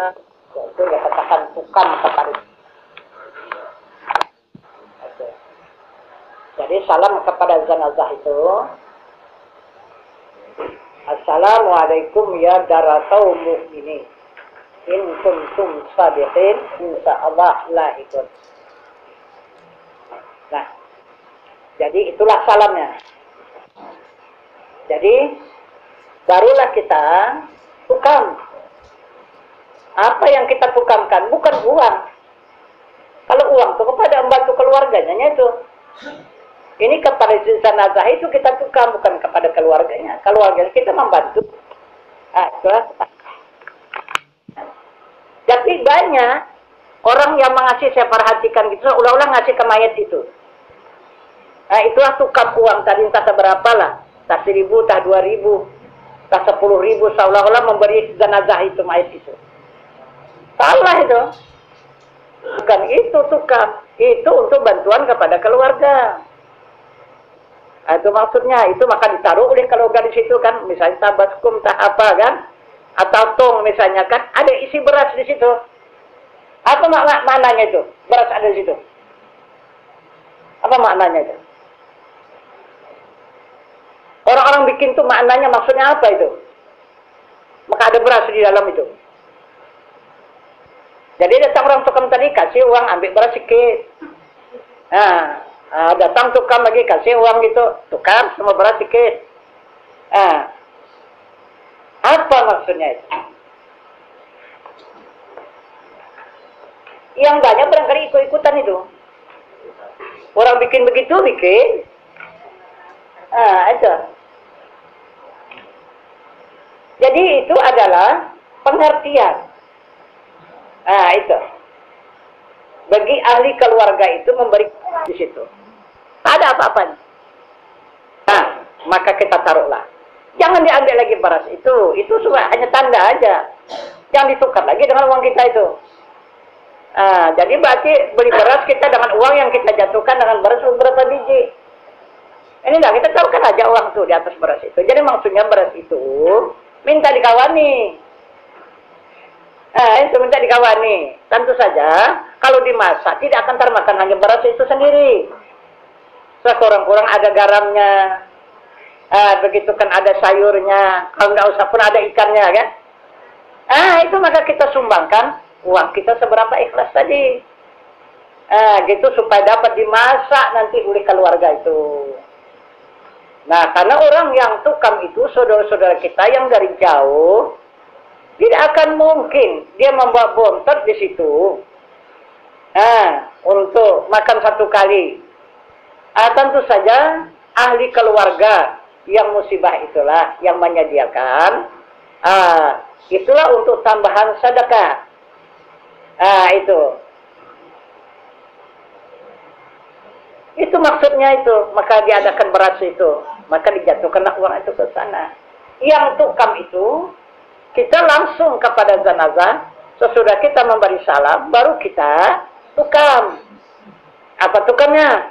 salam, yaitu ya katakan tukang kepada. Jadi salam kepada jenazah itu, Assalamualaikum ya daratau mu'minin, in kuntum sadiqin, insyaallah la ikut. Nah, jadi itulah salamnya. Jadi barulah kita tukang. Apa yang kita tukamkan bukan uang. Kalau uang itu kepada membantu keluarganya itu. Ini kepada jenazah itu kita tukang, bukan kepada keluarganya. Keluarganya kita membantu. Itulah. Tapi banyak orang yang mengasih, saya perhatikan gitu, ulang-ulang ngasih ke mayat itu. Itulah tukang uang tadi, entah seberapa lah. Tak 1.000, tak 2.000, tak 10.000, seolah-olah memberi jenazah itu, mayat itu. Salah itu. Bukan itu tukang. Itu untuk bantuan kepada keluarga. Itu maksudnya, itu maka ditaruh oleh keluarga di situ kan, misalnya tabaskum, tak apa kan, atau tong misalnya kan, ada isi beras di situ. Apa maknanya itu? Beras ada di situ. Apa maknanya itu? Orang-orang bikin tuh maknanya maksudnya apa itu? Maka ada beras di dalam itu. Jadi datang orang tukang tadi kasih uang, ambil beras sedikit. Datang tukang lagi kasih uang gitu, tukar semua beras sedikit. Apa maksudnya itu? Yang banyak barangkali ikut-ikutan itu. Orang bikin begitu, bikin. Itu. Jadi itu adalah pengertian. Itu. Bagi ahli keluarga itu memberi di situ. Tak ada apa-apanya. Maka kita taruhlah. Jangan diambil lagi beras itu. Itu cuma hanya tanda aja. Jangan ditukar lagi dengan uang kita itu. Jadi berarti beli beras kita dengan uang yang kita jatuhkan dengan beras beberapa biji. Ini dah kita taruhkan aja uang tuh di atas beras itu. Jadi maksudnya beras itu minta dikawani. Itu minta dikawani. Tentu saja kalau dimasak tidak akan termakan hanya beras itu sendiri. Sekurang-kurang ada garamnya. Begitu kan ada sayurnya. Kalau nggak usah pun ada ikannya kan. Itu maka kita sumbangkan uang kita seberapa ikhlas tadi. Gitu supaya dapat dimasak nanti oleh keluarga itu. Nah, karena orang yang tukang itu saudara-saudara kita yang dari jauh, tidak akan mungkin dia membawa bontot di situ. Untuk makan satu kali. Tentu saja ahli keluarga yang musibah itulah yang menyediakan. Itulah untuk tambahan sedekah. Itu maksudnya itu. Maka diadakan beras itu. Maka dijatuhkanlah uang itu ke sana. Yang tukang itu, kita langsung kepada jenazah. Sesudah kita memberi salam, baru kita tukang. Apa tukangnya?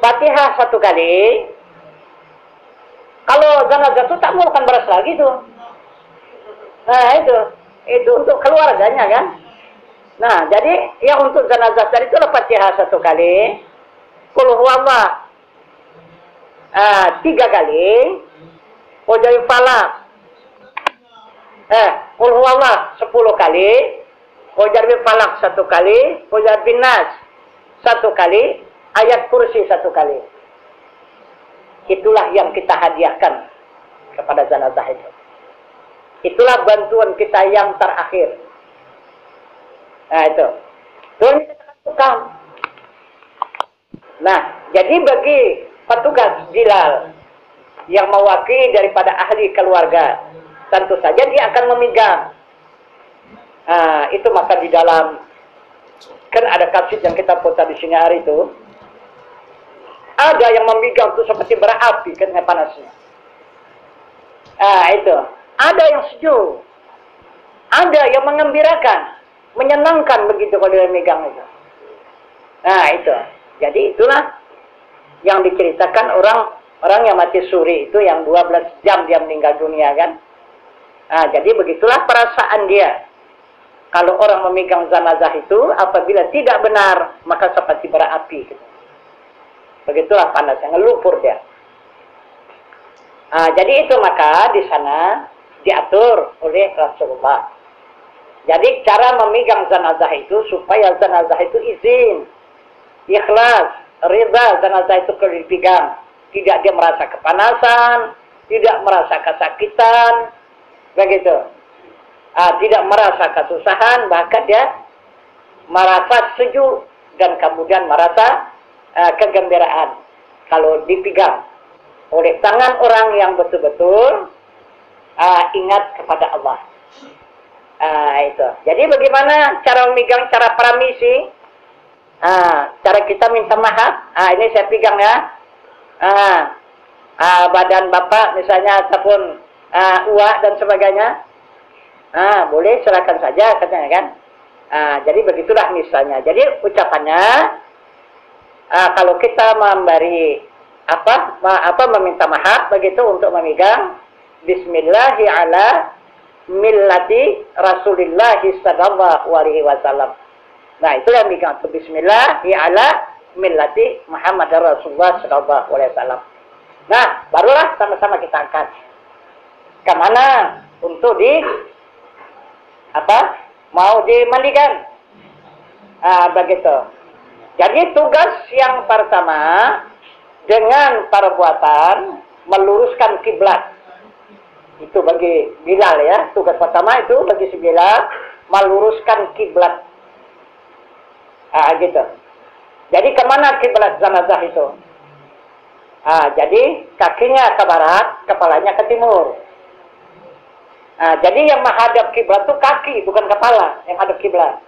Fatihah satu kali. Kalau jenazah itu tak mau makan beras lagi tuh. Itu untuk keluarganya kan. Nah, jadi yang untuk jenazah tadi itu Fatihah satu kali, Qul huwallah 3 kali, Qul falaq Qul huwallah 10 kali, Qul falaq 1 kali, Qul nas 1 kali, ayat kursi 1 kali. Itulah yang kita hadiahkan kepada jenazah itu. Itulah bantuan kita yang terakhir. Itu. Tuhan kita tukang. Nah, jadi bagi petugas Jilal yang mewakili daripada ahli keluarga, tentu saja dia akan memegang. Itu maka di dalam kan ada kasid yang kita putar di sini hari itu. Ada yang memegang itu seperti berapi karena panasnya. Itu. Ada yang sejuk. Ada yang mengembirakan, menyenangkan begitu kalau dia megang itu. Itu. Jadi itulah yang diceritakan orang yang mati suri itu yang 12 jam dia meninggal dunia kan. Nah, jadi begitulah perasaan dia. Kalau orang memegang zanazah itu, apabila tidak benar, maka seperti bara api. Gitu. Begitulah panasnya, ngelupur dia. Nah, jadi itu maka di sana diatur oleh Rasulullah. Jadi cara memegang zanazah itu supaya zanazah itu izin, ikhlas, ridha zanazah itu kalau dipegang. Tidak dia merasa kepanasan, tidak merasa kesakitan, begitu. Tidak merasa kesusahan, bahkan dia merasa sejuk dan kemudian merasa kegembiraan kalau dipegang oleh tangan orang yang betul-betul ingat kepada Allah. Itu. Jadi bagaimana cara memegang, cara pramisi? Cara kita minta maaf. Ini saya pegang ya. Badan bapak misalnya ataupun uak dan sebagainya. Boleh silakan saja katanya kan. Jadi begitulah misalnya. Jadi ucapannya kalau kita memberi meminta maaf begitu untuk memegang Bismillahi ala millati Rasulillah sallallahu alaihi wasallam. Nah, itulah yang memegang Bismillahi ala millati Muhammad Rasulullah sallallahu alaihi wasallam. Nah, barulah sama-sama kita angkat. Kemana? Untuk mau dimandikan. Begitu. Jadi tugas yang pertama dengan perbuatan meluruskan kiblat. Itu bagi Bilal ya. Tugas pertama itu bagi si Bilal meluruskan kiblat. Gitu. Jadi kemana kiblat zanazah itu? Jadi kakinya ke barat, kepalanya ke timur. Jadi yang menghadap kiblat itu kaki, bukan kepala yang hadap kiblat.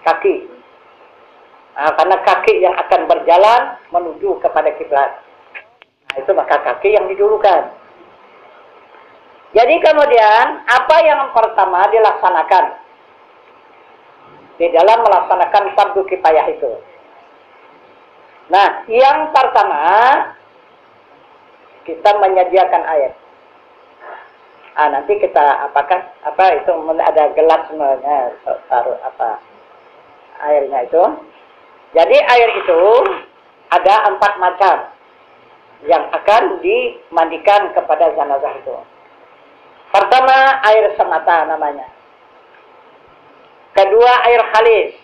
Kaki. Karena kaki yang akan berjalan menuju kepada kiblat. Itu maka kaki yang didulukan. Jadi kemudian apa yang pertama dilaksanakan di dalam melaksanakan fardu kifayah itu? Nah, yang pertama kita menyediakan air. Nanti kita itu ada gelas sebenarnya taruh airnya itu. Jadi air itu ada 4 macam yang akan dimandikan kepada zanazah itu. Pertama air semata namanya. Kedua air khalis.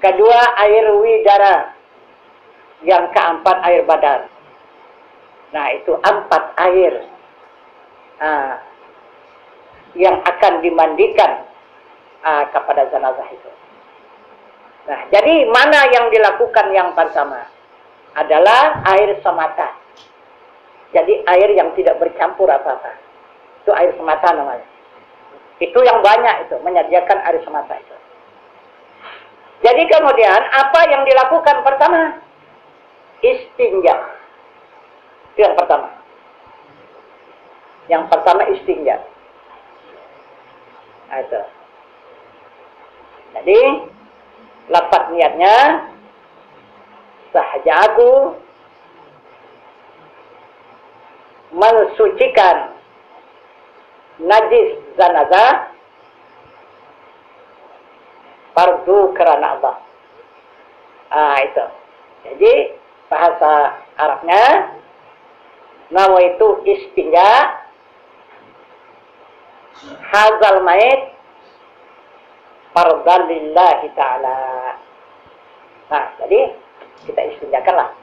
Kedua air widara. Yang keempat air badar. Nah, itu 4 air yang akan dimandikan kepada zanazah itu. Nah, jadi mana yang dilakukan yang pertama? Adalah air semata. Jadi air yang tidak bercampur apa-apa. Itu air semata namanya. Itu yang banyak itu, menyediakan air semata itu. Jadi kemudian apa yang dilakukan pertama? Istinja. Itu yang pertama. Yang pertama istinja. Itu. Jadi lafaz niatnya sahaja aku mensucikan najis zanazah fardu karena Allah. Itu. Jadi bahasa Arabnya nawaitu istinja hazal mait fardhan lillahi ta'ala. Nah, jadi kita istinjakanlah.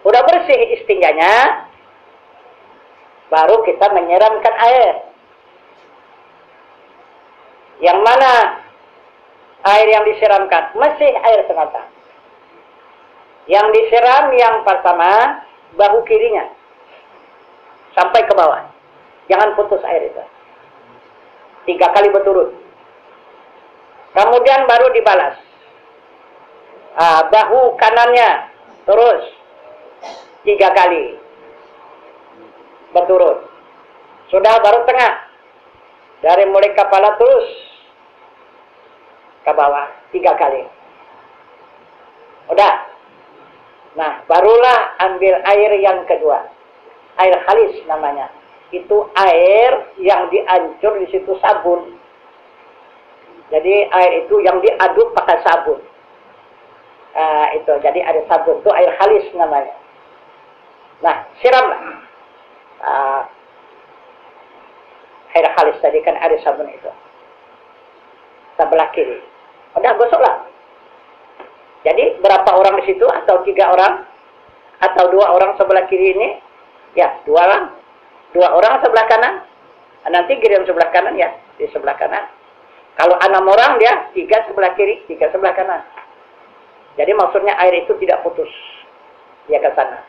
Udah bersih istinjanya, baru kita menyiramkan air. Yang mana air yang disiramkan? Masih air semata. Yang disiram yang pertama bahu kirinya sampai ke bawah. Jangan putus air itu. 3 kali berturut. Kemudian baru dibalas. Bahu kanannya terus 3 kali berturut. Sudah baru tengah. Dari mulai kepala terus ke bawah 3 kali. Udah. Nah, barulah ambil air yang kedua. air khalis namanya. Itu air yang diancur di situ sabun. Jadi air itu yang diaduk pakai sabun. Itu jadi ada sabun itu air khalis namanya. Nah, siramlah air khalis tadi kan ada sabun itu. Sebelah kiri. Udah gosoklah. Jadi berapa orang di situ? Atau 3 orang? Atau 2 orang sebelah kiri ini? Ya, 2 orang. 2 orang sebelah kanan. Nanti giliran sebelah kanan ya, di sebelah kanan. Kalau 6 orang dia 3 sebelah kiri, 3 sebelah kanan. Jadi maksudnya air itu tidak putus. Dia ke sana.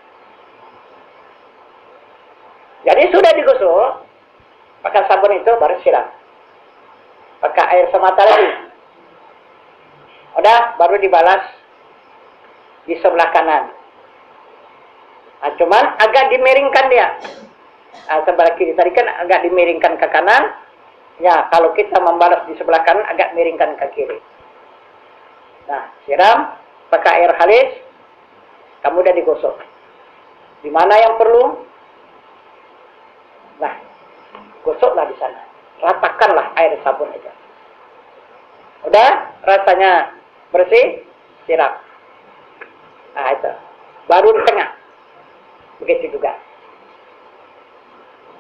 Jadi sudah digosok, pakai sabun itu baru siram. Pakai air semata lagi. Udah, baru dibalas di sebelah kanan. Nah, cuman agak dimiringkan dia. Sebelah kiri tadi kan agak dimiringkan ke kanan. Ya, kalau kita membalas di sebelah kanan agak miringkan ke kiri. Nah, siram pakai air khalis, kemudian digosok. Di mana yang perlu? Nah, gosoklah di sana. Ratakanlah air sabun itu. Udah, rasanya bersih, siram. Nah, itu. Baru di tengah. Begitu juga.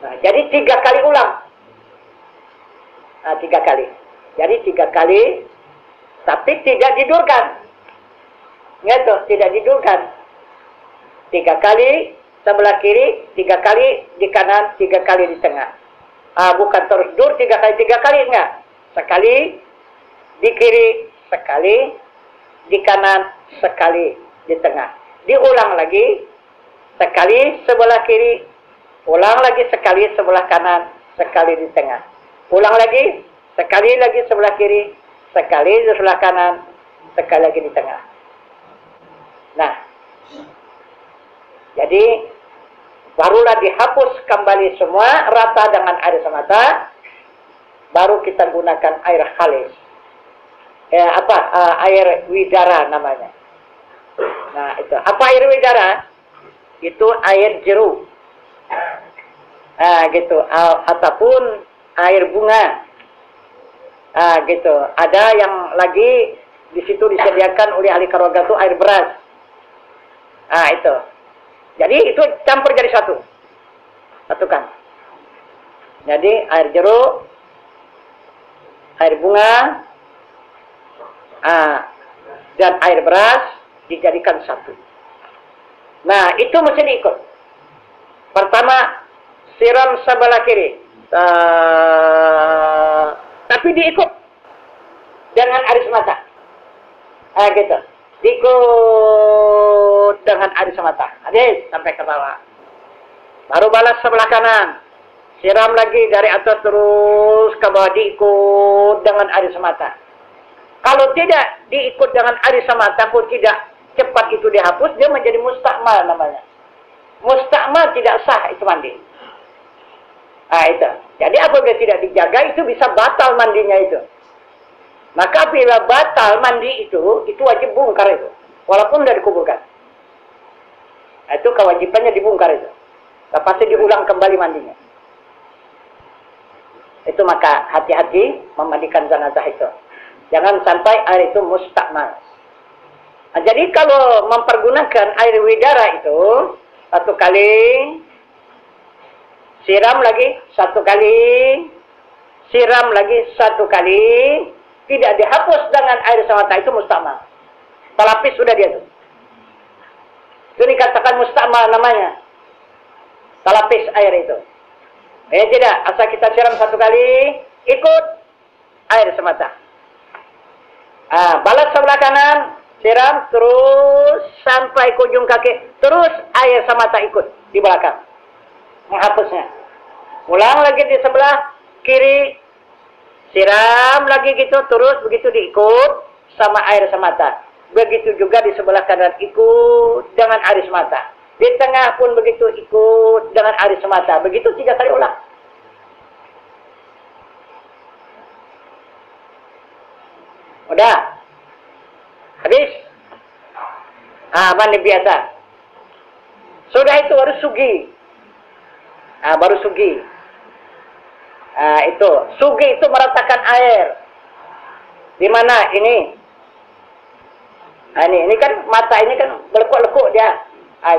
Nah, jadi 3 kali ulang. Nah, 3 kali. Jadi 3 kali, tapi tidak didurkan. Gitu, tidak didurkan. 3 kali sebelah kiri, 3 kali di kanan, 3 kali di tengah. Bukan terus dur 3 kali enggak. Sekali di kiri, sekali di kanan, sekali di tengah. Diulang lagi, sekali sebelah kiri, ulang lagi sekali sebelah kanan, sekali di tengah. Ulang lagi, sekali lagi sebelah kiri, sekali di sebelah kanan, sekali lagi di tengah. Nah, jadi barulah dihapus kembali semua rata dengan air semata, baru kita gunakan air khalis. Air widara namanya. Nah, itu. Apa air widara? Itu air jeruk. Gitu. Ataupun air bunga. Gitu. Ada yang lagi di situ disediakan oleh ahli keluarga itu air beras. Itu. Jadi itu campur jadi satu. Satukan. Jadi air jeruk, air bunga, dan air beras dijadikan satu. Nah, itu mesti diikut. Pertama, siram sebelah kiri. Tapi diikut dengan air semata. Gitu. Diikut dengan air semata. Adis, sampai ke bawah. Baru balas sebelah kanan. Siram lagi dari atas terus ke bawah, diikut dengan air semata. Kalau tidak diikut dengan air semata pun tidak cepat itu dihapus, dia menjadi mustakmal namanya. Mustakmal tidak sah itu mandi. Itu. Jadi apabila tidak dijaga itu bisa batal mandinya itu. Maka bila batal mandi itu wajib bongkar itu. Walaupun sudah dikuburkan. Itu kewajibannya dibongkar itu. Pasti diulang kembali mandinya. Itu maka hati-hati memandikan jenazah itu. Jangan sampai air itu mustakmal. Nah, jadi kalau mempergunakan air widara itu 1 kali, siram lagi 1 kali, siram lagi 1 kali, tidak dihapus dengan air semata itu mustakmal. Pelapis sudah dia itu. Itu dikatakan mustakmal namanya. Pelapis air itu. Tidak, asal kita siram 1 kali, ikut air semata. Balas sebelah kanan, siram terus sampai ke ujung kaki, terus air semata ikut di belakang menghapusnya. Ulang lagi di sebelah kiri, siram lagi gitu, terus begitu diikut sama air semata. Begitu juga di sebelah kanan ikut dengan air semata. Di tengah pun begitu ikut dengan air semata. Begitu 3 kali ulang. Udah. Habis. Mandi biasa. Sudah itu harus sugi. Baru sugi. Itu sugi itu meratakan air. Di mana ini? Ini kan mata ini kan berlekuk-lekuk dia.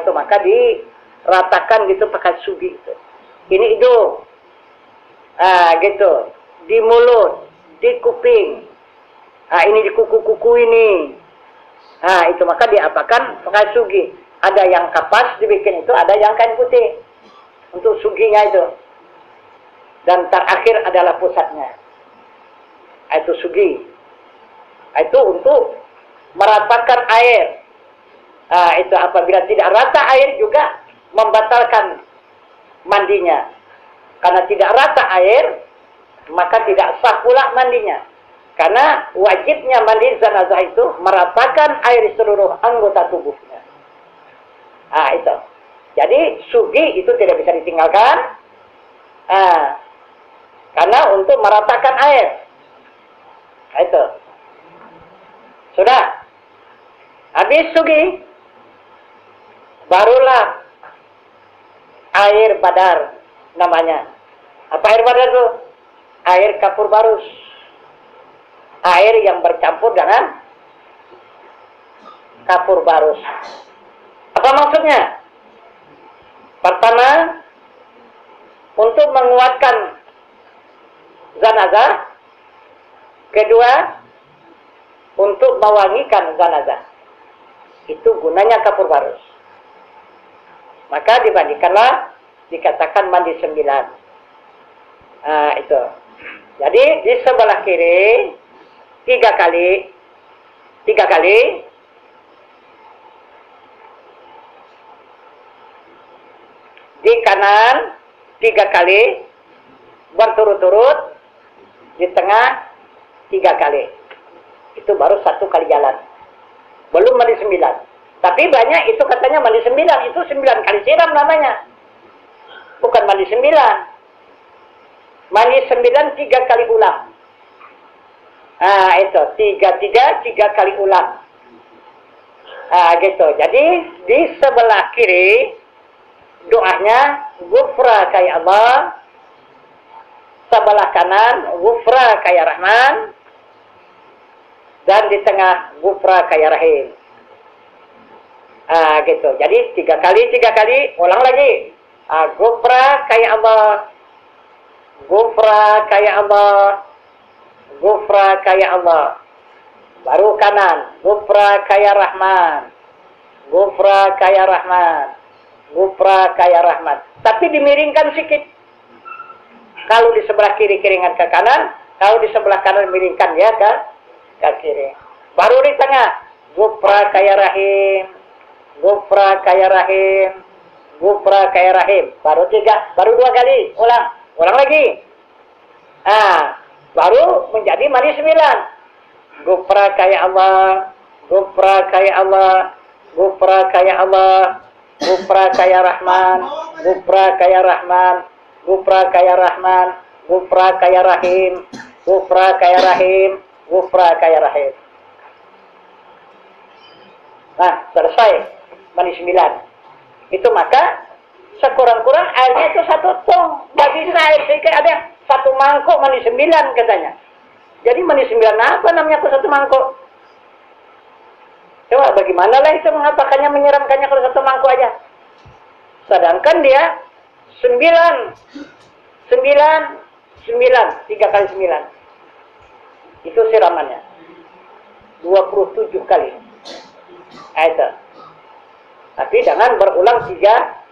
Itu maka diratakan gitu pakai sugi itu. Ini hidung. Gitu. Di mulut, di kuping. Ini di kuku-kuku ini. Itu maka diapakan pakai sugi. Ada yang kapas dibikin itu, ada yang kain putih. Untuk suginya itu. Dan terakhir adalah pusatnya. Itu sugi. Itu untuk meratakan air. Itu apabila tidak rata air juga membatalkan mandinya. Karena tidak rata air, maka tidak sah pula mandinya. Karena wajibnya mandi jenazah itu meratakan air seluruh anggota tubuhnya. Itu. Jadi sugi itu tidak bisa ditinggalkan. Karena untuk meratakan air. Itu. Sudah. Habis sugi, barulah air badar namanya. Apa air badar itu? Air kapur barus. Air yang bercampur dengan kapur barus. Apa maksudnya? Pertama, untuk menguatkan jenazah. Kedua, untuk mewangikan jenazah. Itu gunanya kapur barus. Maka dibandingkanlah dikatakan mandi 9. Itu. Jadi di sebelah kiri 3 kali. Di kanan 3 kali berturut-turut. Di tengah 3 kali. Itu baru 1 kali jalan. Belum mandi 9. Tapi banyak itu katanya mandi 9. Itu 9 kali siram namanya. Bukan mandi 9. Mandi 9 3 kali ulang. Itu 3 kali ulang. Gitu. Jadi di sebelah kiri doanya ghufraka ya Allah. Sebelah kanan ghufraka ya Rahman. Dan di tengah ghufraka ya Rahim. Gitu. Jadi 3 kali, ulang lagi. Ghufraka ya Allah. Ghufraka ya Allah. Ghufraka ya Allah. Baru kanan. Ghufraka ya Rahman. Ghufraka ya Rahman. Ghufraka ya Rahman. Tapi dimiringkan sedikit. Kalau di sebelah kiri kiringan ke kanan. Kalau di sebelah kanan miringkan ya ke kiri. Baru di tengah. Ghufraka ya Rahim. Ghufraka ya Rahim. Ghufraka ya Rahim. Baru 2 kali. Ulang lagi. Baru menjadi mandi 9. Ghufraka ya Allah. Ghufraka ya Allah. Ghufraka ya Allah. Ghufraka ya Rahman. Ghufraka ya Rahman. Ghufraka ya Rahman. Ghufraka ya Rahim. Ghufraka ya Rahim. Ghufraka ya Rahim. Selesai mandi 9. Itu maka sekurang-kurang airnya itu 1 tong. Nggak bisa air sedikit, ada yang 1 mangkok mandi 9 katanya. Jadi mandi 9 apa namanya kok 1 mangkok? Coba bagaimana lah itu mengatakannya, menyiramkannya kalau 1 mangkok aja. Sedangkan dia 9, 3 kali 9. Itu siramannya. 27 kali. Itu. Tapi jangan berulang 3.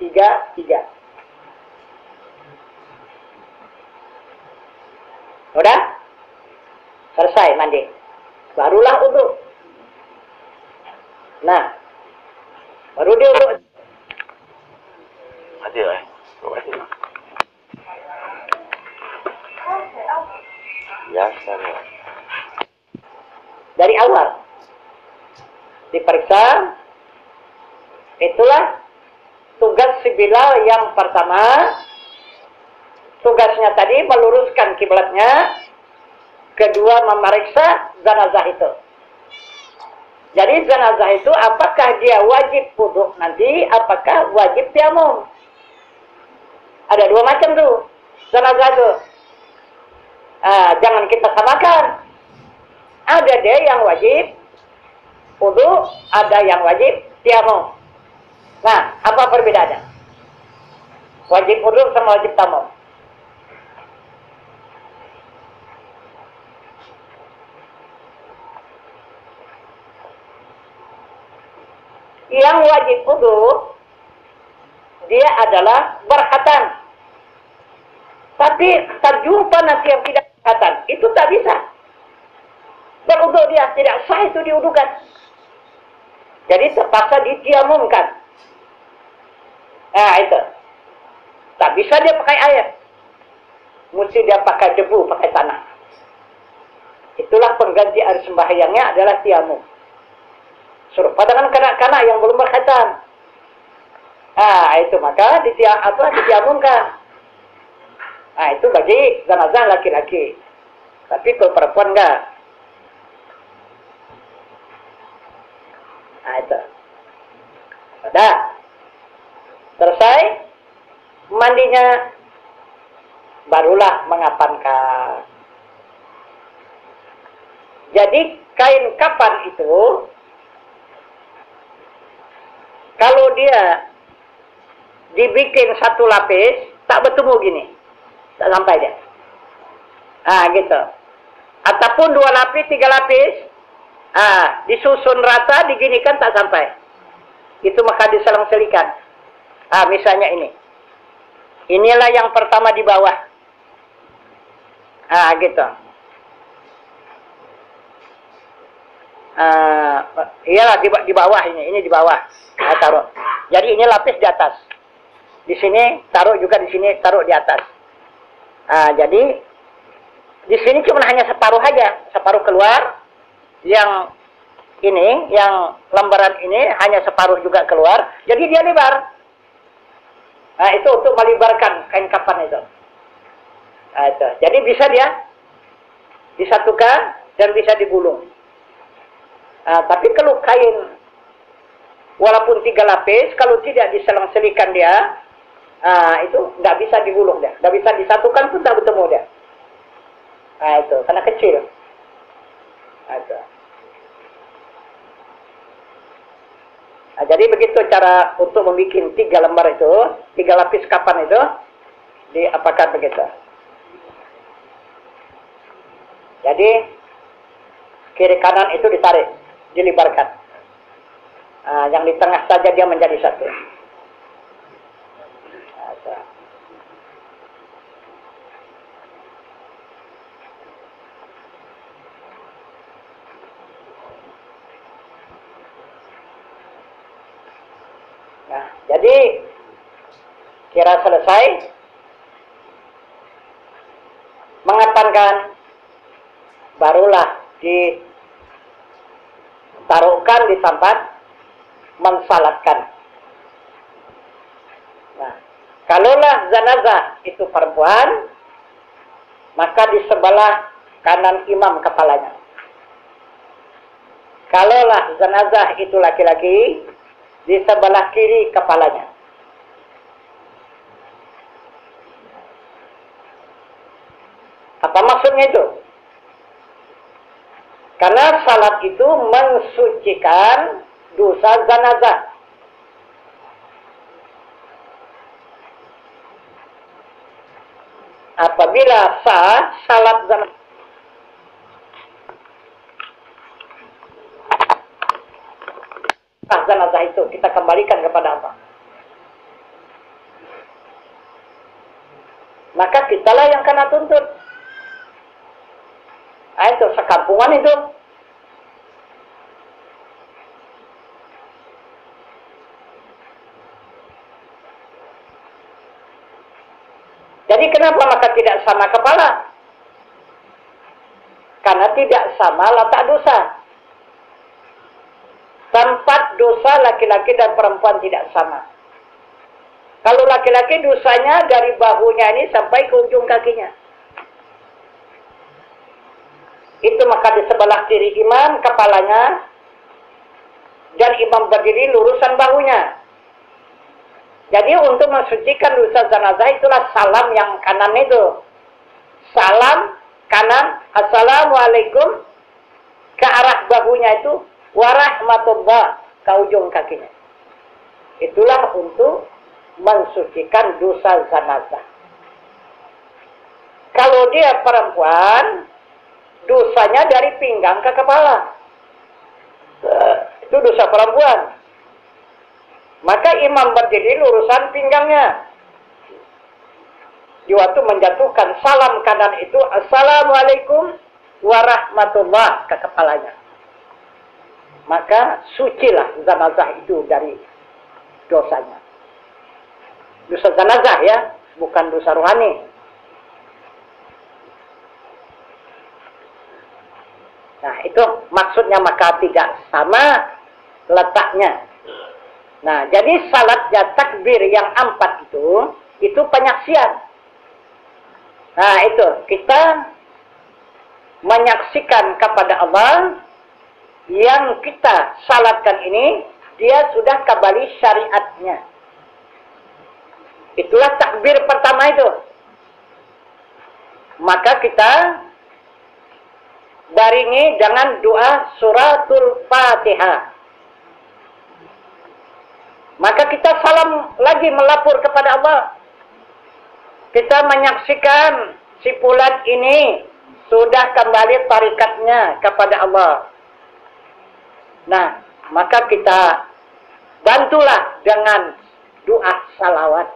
Udah? Selesai mandi. Barulah wudu. Baru dia wudu. Mati lah. Biasa ya. Dari awal diperiksa. Itulah tugas si Bilal yang pertama. Tugasnya tadi meluruskan kiblatnya. Kedua memeriksa jenazah itu. Jadi jenazah itu apakah dia wajib wudu nanti, apakah wajib tayamum? Ada dua macam tuh jenazah tuh. Jangan kita samakan. Ada deh yang wajib wudu, ada yang wajib tayamum. Nah, apa perbedaannya? Wajib wudu sama wajib tayamum. Yang wajib wudu dia adalah berkhatan. Tapi terjumpa nanti yang tidak berkhatan, itu tak bisa. Berwudu dia tidak sah itu diwudukan. Jadi terpaksa ditayamumkan. Nah itu. Tak bisa dia pakai air. Mesti dia pakai debu, pakai tanah. Itulah pengganti air sembahyangnya adalah tayamum. Serupa dengan kanak-kanak yang belum berkhatan. Itu maka ditayamumkan. Itu bagi jenazah laki-laki. Tapi kalau perempuan enggak. Itu. Sudah. Selesai. Mandinya. Barulah mengapankan. Jadi kain kapan itu. Kalau dia dibikin satu lapis, tak bertemu gini. Tak sampai dia. Gitu. Ataupun 2 lapis, 3 lapis, disusun rata, diginikan tak sampai. Itu maka diselang-selikan. Misalnya ini. Inilah yang pertama di bawah. Gitu. Iyalah di bawah ini di bawah. Taruh. Jadi ini lapis di atas. Di sini taruh juga di sini taruh di atas. Jadi di sini cuma hanya separuh aja, separuh keluar. Yang ini, yang lembaran ini hanya separuh juga keluar. Jadi dia lebar. Itu untuk melebarkan kain kapan itu. Itu. Jadi bisa dia disatukan dan bisa digulung. Tapi kalau kain walaupun 3 lapis, kalau tidak diselang-selikan dia, itu nggak bisa digulung dia, nggak bisa disatukan pun tak bertemu dia. Itu karena kecil. Itu. Jadi begitu cara untuk membuat 3 lembar itu, 3 lapis kapan itu, diapakan begitu. Jadi kiri kanan itu ditarik, dilibarkan. Yang di tengah saja dia menjadi satu. Jadi kira selesai mengapankan, barulah ditaruhkan di tempat mensalatkan. Nah, kalaulah jenazah itu perempuan, maka di sebelah kanan imam kepalanya. Kalaulah jenazah itu laki-laki, di sebelah kiri kepalanya. Apa maksudnya itu? Karena salat itu mensucikan dosa jenazah. Apabila sah salat jenazah, jenazah itu kita kembalikan kepada Allah. Maka kitalah yang kena tuntut. Itu sekampungan itu. Jadi kenapa maka tidak sama kepala? Karena tidak sama letak dosa. Tempat dosa laki-laki dan perempuan tidak sama. Kalau laki-laki dosanya dari bahunya ini sampai ke ujung kakinya. Itu maka di sebelah kiri imam kepalanya dan imam berdiri lurusan bahunya. Jadi untuk mensucikan dosa jenazah itulah salam yang kanan itu. Salam kanan, assalamualaikum, ke arah bahunya itu warahmatullah, ke ujung kakinya. Itulah untuk mensucikan dosa jenazah. Kalau dia perempuan, dosanya dari pinggang ke kepala. Itu dosa perempuan. Maka imam berdiri lurusan pinggangnya. Di waktu menjatuhkan salam kanan itu, assalamualaikum warahmatullah, ke kepalanya. Maka sucilah jenazah itu dari dosanya. Dosa jenazah ya, bukan dosa rohani. Nah itu maksudnya, maka tidak sama letaknya. Nah, jadi salatnya takbir yang 4 itu penyaksian. Nah, itu kita menyaksikan kepada Allah yang kita salatkan ini, dia sudah kembali syariatnya. Itulah takbir pertama itu. Maka kita baringi dengan doa suratul Fatihah. Maka kita salam lagi melapor kepada Allah. Kita menyaksikan si fulan ini sudah kembali tarikatnya kepada Allah. Nah, maka kita bantulah dengan doa salawat.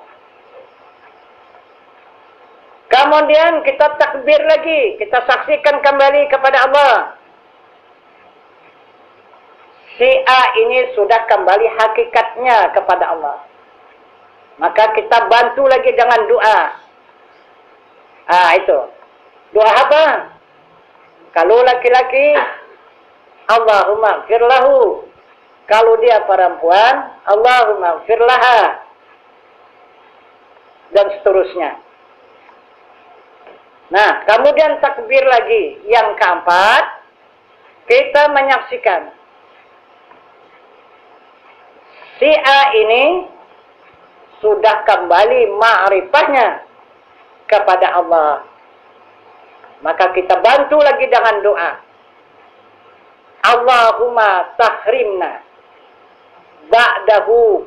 Kemudian kita takbir lagi, kita saksikan kembali kepada Allah. Si A ini sudah kembali hakikatnya kepada Allah. Maka kita bantu lagi dengan doa. Itu. Doa apa? Kalau laki-laki, Allahumma firlahu. Kalau dia perempuan, Allahumma firlaha. Dan seterusnya. Nah, kemudian takbir lagi. Yang keempat, kita menyaksikan si A ini sudah kembali ma'rifahnya kepada Allah. Maka kita bantu lagi dengan doa. Allahumma tahrimna ba'dahu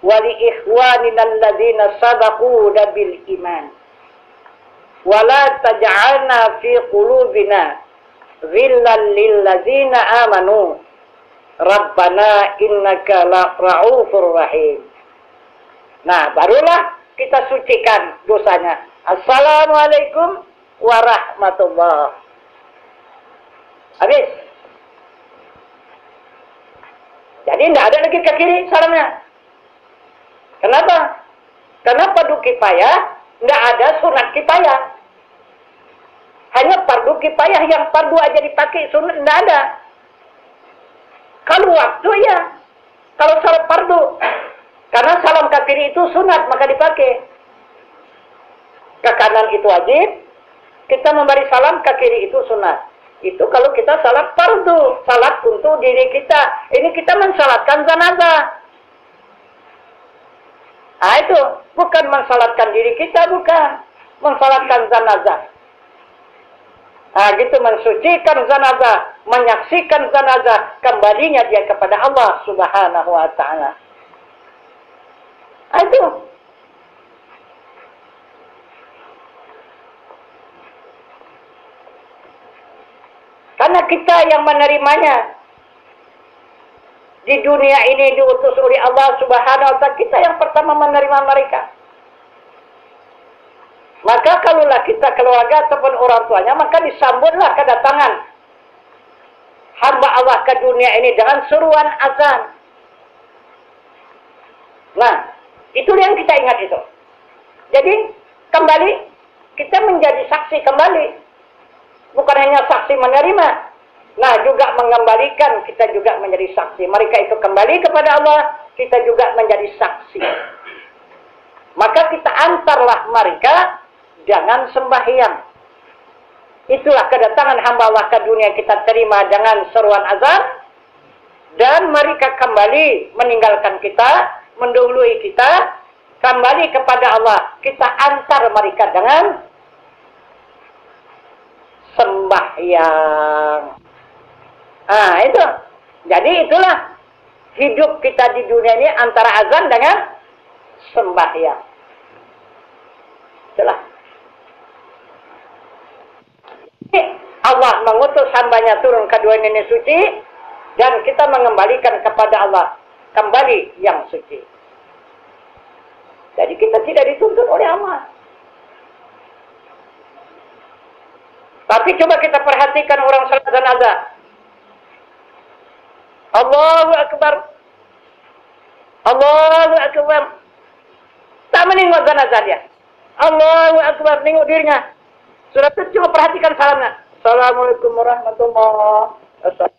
wa li ikhwanina alladhina sabaquna bil iman. Wa la taj'alna fi qulubina ghillan lil ladzina amanu. Rabbana innaka ra'ufur rahim. Nah, barulah kita sucikan dosanya. Assalamualaikum warahmatullah. Habis. Jadi tidak ada lagi ke kiri salamnya. Kenapa? Karena fardu kifayah tidak ada sunat kifayah. Hanya fardu kifayah yang fardu aja dipakai, sunat tidak ada. Kalau waktu ya, kalau salat fardu, karena salam ke kiri itu sunat maka dipakai. Ke kanan itu wajib, kita memberi salam ke kiri itu sunat. Itu kalau kita salat fardu, salat untuk diri kita. Ini kita mensalatkan jenazah. Itu bukan mensalatkan diri kita, bukan mensalatkan jenazah. Gitu mensucikan jenazah, menyaksikan jenazah, kembalinya dia kepada Allah Subhanahu wa ta'ala. Itu. Karena kita yang menerimanya. Di dunia ini diutus oleh Allah Subhanahu wa ta'ala, kita yang pertama menerima mereka. Maka kalaulah kita keluarga ataupun orang tuanya, maka disambutlah kedatangan hamba Allah ke dunia ini dengan seruan azan. Nah, itu yang kita ingat itu. Jadi, kembali, kita menjadi saksi kembali. Bukan hanya saksi menerima. Nah, juga mengembalikan, kita juga menjadi saksi. Mereka itu kembali kepada Allah, kita juga menjadi saksi. Maka kita antarlah mereka, jangan sembahyang. Itulah kedatangan hamba Allah ke dunia, kita terima dengan seruan azan. Dan mereka kembali meninggalkan kita, mendahului kita kembali kepada Allah, kita antar mereka dengan sembahyang. Ah, itu. Jadi itulah hidup kita di dunia ini antara azan dengan sembahyang. Itulah. Allah mengutus hambanya turun ke dua nenek suci dan kita mengembalikan kepada Allah kembali yang suci. Jadi kita tidak dituntut oleh Allah. Tapi coba kita perhatikan orang salat jenazah. Allahu Akbar. Allahu Akbar. Tak menengok jenazah dia. Allahu Akbar, tengok dirinya. Sudah itu coba perhatikan salamnya. Assalamualaikum warahmatullahi wabarakatuh.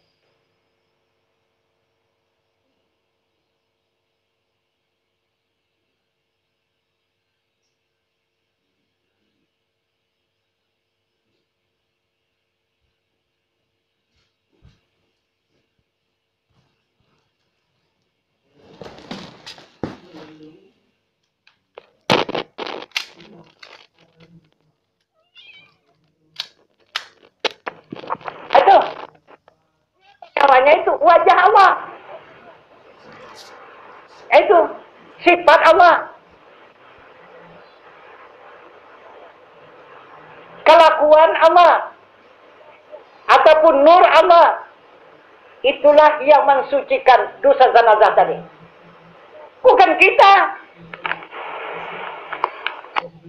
Itu namanya itu wajah Allah. Itu sifat Allah. Kelakuan Allah ataupun nur Allah. Itulah yang mensucikan dosa jenazah tadi. Bukan kita.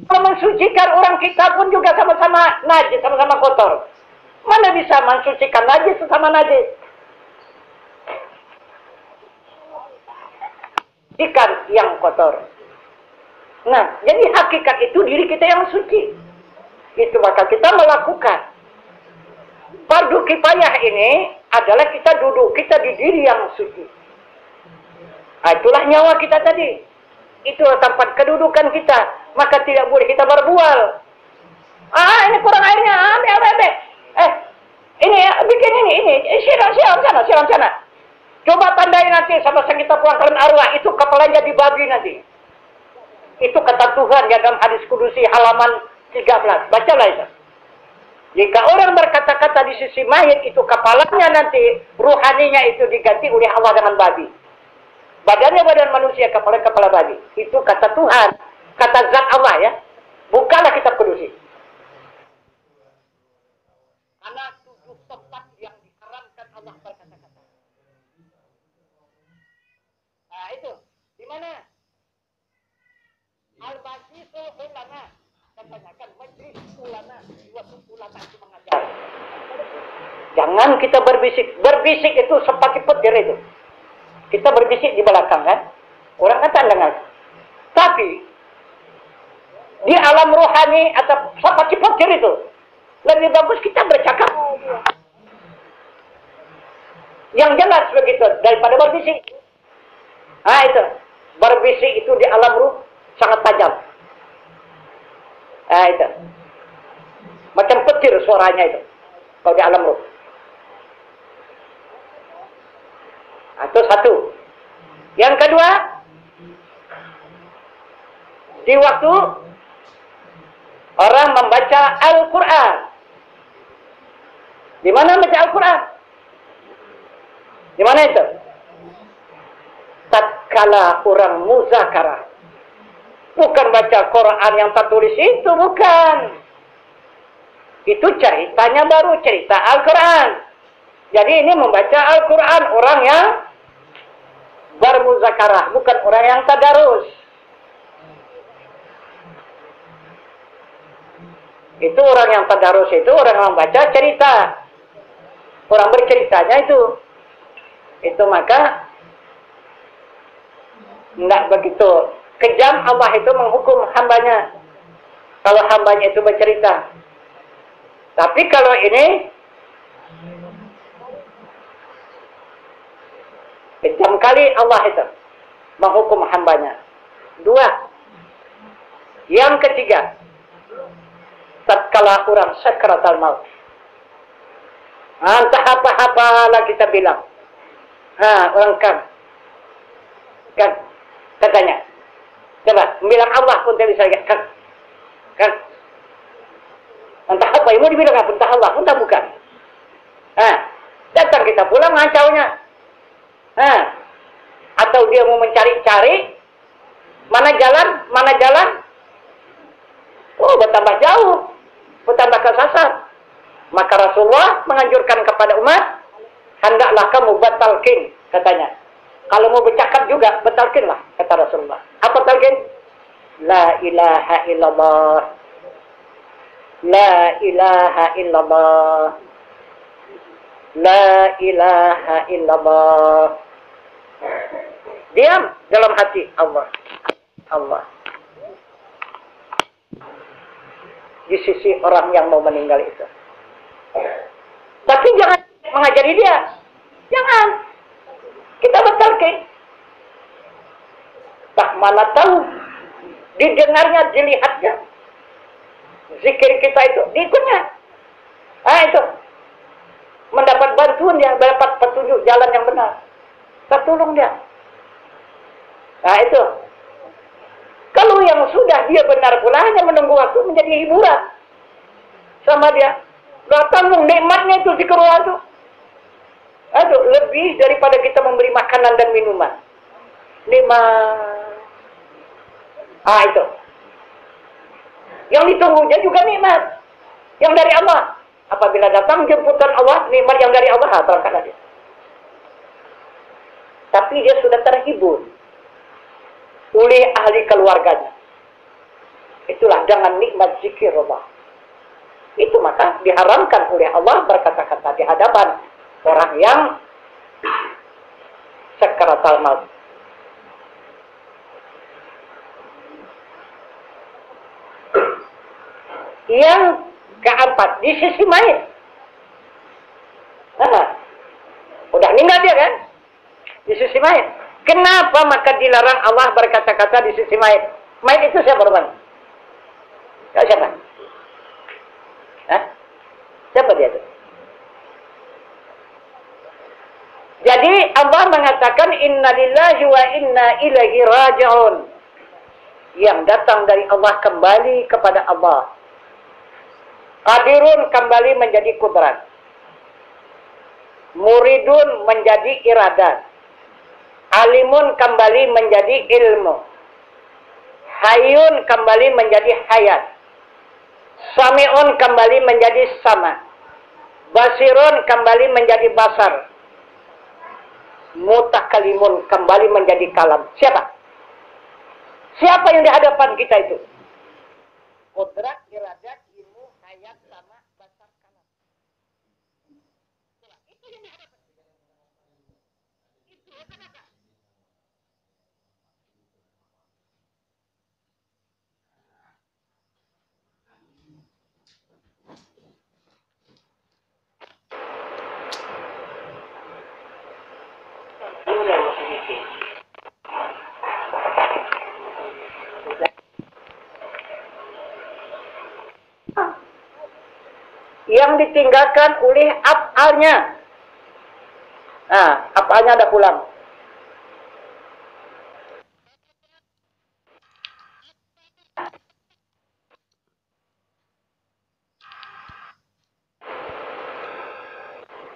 Kalau mensucikan orang kita pun juga sama-sama najis, sama-sama kotor. Mana bisa mensucikan najis sesama najis? Ikan yang kotor. Nah, jadi hakikat itu diri kita yang suci. Itu maka kita melakukan. Fardu kifayah ini adalah kita duduk, kita di diri yang suci. Nah, itulah nyawa kita tadi. Itulah tempat kedudukan kita. Maka tidak boleh kita berbual. Ah, ini kurang airnya. Ambil. Ini ya, bikin ini. Siram sana. Coba tandai nanti sama yang kita pulangkan arwah. Itu kepalanya di babi nanti. Itu kata Tuhan ya dalam hadis kudusi halaman 13. Bacalah itu. Jika orang berkata-kata di sisi mayit itu kepalanya nanti ruhaninya itu diganti oleh Allah dengan babi. Badannya badan manusia, kepala babi. Itu kata Tuhan, kata zat Allah ya. Bukanlah kitab kudusi. Karena 7 tempat yang diharamkan Allah berkata-kata. Nah itu, di mana? Al-Basisul Ulama. Katanya kan majlis ulama, suatu ulama itu mengajar. Jangan kita berbisik. Berbisik itu seperti petir itu. Kita berbisik di belakang kan. Orang kan tak dengar. Tapi di alam rohani atau seperti petir itu lebih bagus kita bercakap. Yang jelas begitu daripada berbisik. Ah itu. Berbisik itu di alam ruh sangat tajam. Ah itu. Macam petir suaranya itu. Kalau di alam ruh. Itu satu. Yang kedua, di waktu orang membaca Al-Quran. Di mana membaca Al-Quran? Di mana itu? Tatkala orang muzakarah. Bukan baca Quran yang tertulis itu, bukan. Itu ceritanya baru cerita Al-Quran. Jadi ini membaca Al-Quran orang yang bermuzakarah, bukan orang yang tadarus. Itu orang yang tadarus itu orang yang membaca cerita. Orang berceritanya itu. Itu maka tidak begitu kejam Allah itu menghukum hambanya. Kalau hambanya itu bercerita. Tapi kalau ini kejam kali Allah itu menghukum hambanya. 2. Yang ketiga, tatkala orang sakratul maut. Entah apa-apa lah kita bilang. Orang kan katanya Coba, bilang Allah pun tidak bisa lihat. Kan? Entah apa yang mau dibilang apa, entah Allah, entah bukan. Datang kita pulang ngacaunya. Atau dia mau mencari-cari mana jalan, oh bertambah jauh, bertambah kesasar. Maka Rasulullah menganjurkan kepada umat, hendaklah kamu batalkin, katanya. Kalau mau bercakap juga, batalkinlah, kata Rasulullah. Apa talkin? La ilaha illallah. La ilaha illallah. La ilaha illallah. Diam dalam hati Allah. Allah. Di sisi orang yang mau meninggal itu. Tapi jangan mengajari dia. Jangan. Kita batalkan. Tak mana tahu. Didengarnya, dilihatnya. Zikir kita itu diikutnya. Itu. Mendapat bantuan dia, mendapat petunjuk jalan yang benar. Kita tolong dia. Itu. Kalau yang sudah dia benar pula hanya menunggu waktu menjadi hiburan sama dia. Gak tanggung nikmatnya itu zikrullah itu. Itu lebih daripada kita memberi makanan dan minuman. Nikmat. Itu. Yang ditunggunya juga nikmat. Yang dari Allah. Apabila datang jemputan Allah, nikmat yang dari Allah, terangkan dia. Tapi dia sudah terhibur oleh ahli keluarganya. Itulah dengan nikmat zikir Allah. Itu maka diharamkan oleh Allah berkata-kata di hadapan orang yang sakaratul maut. Yang keempat, di sisi mayit. Udah meninggal dia kan? Di sisi mayit. Kenapa maka dilarang Allah berkata-kata di sisi mayit? Mayit itu siapa orang? Siapa? Siapa dia itu? Jadi Allah mengatakan inna lillahi wa inna ilaihi raji'un. Yang datang dari Allah kembali kepada Allah. Qadirun kembali menjadi kudrat. Muridun menjadi iradat. Alimun kembali menjadi ilmu. Hayun kembali menjadi hayat. Sami'un kembali menjadi sama. Basirun kembali menjadi basar. Mutakalimun kembali menjadi kalam. Siapa? Siapa yang di hadapan kita itu? Kudrat, iradat, ilmu, hayat, sama, basar, kalam. Itu yang di hadapan. Itu apa? Yang ditinggalkan oleh af'alnya. Af'alnya ada pulang.